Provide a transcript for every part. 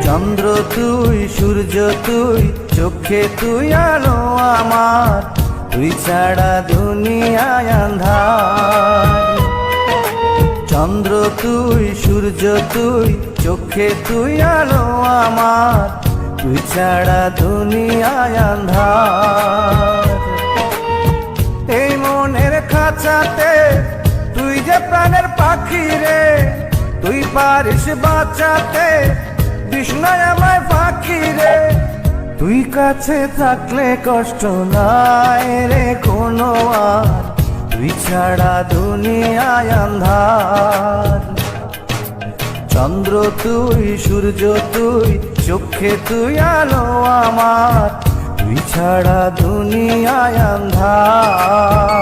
চন্দ্র তুই, সূর্য তুই, চোখে তুই আলো আমার, তুই ছাড়া দুনিয়ায় আন্ধার। চন্দ্র তুই, সূর্য তুই, চোখে তুই আলো আমার, তুই ছাড়া দুনিয়ায় আন্ধার। এই মনের খাঁচাতে তুই যে প্রাণের পাখি রে, তুই পারিস বাঁচাতে বিষ্ণায় আমায় ফাঁকি রে। তুই কাছে থাকলে কষ্ট নাই রে কোনো আর, তুই ছাড়া দুনিয়ায় আন্ধার। চন্দ্র তুই, সূর্য তুই, চোখে তুই আলো আমার, তুই ছাড়া দুনিয়ায় আন্ধার।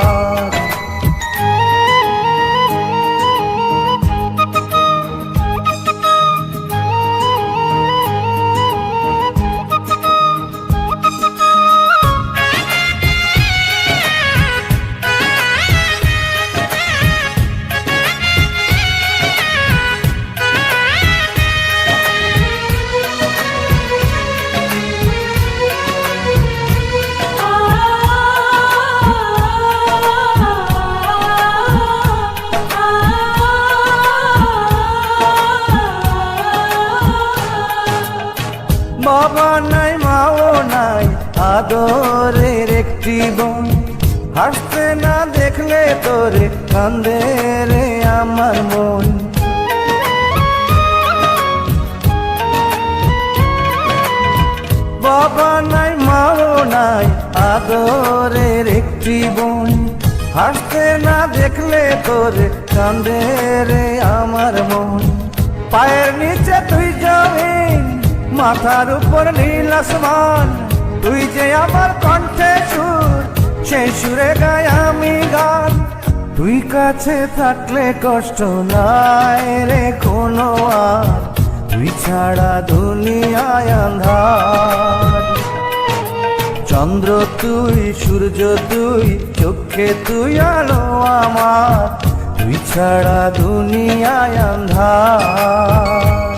বাবা নাই, মাও নাই, আদরের একটি বোন, হাসতে না দেখলে তোরে কান্দে রে আমার মন। বাবা নাই, মাও নাই, আদরের একটি বোন, হাসতে না দেখলে তোরে কান্দে রে আমার মন। পায়ের নিচে তুই জমিন, মাথার উপর নীল আসমান, তুই যে আমার কণ্ঠে সুর, সেই সুরে গাই আমি গান। তুই কাছে থাকলে কষ্ট নাই রে কোনো আর, তুই ছাড়া দুনিয়ায় আন্ধার। চন্দ্র তুই, সূর্য তুই, চোখে তুই আলো আমার, তুই ছাড়া দুনিয়ায় আন্ধার।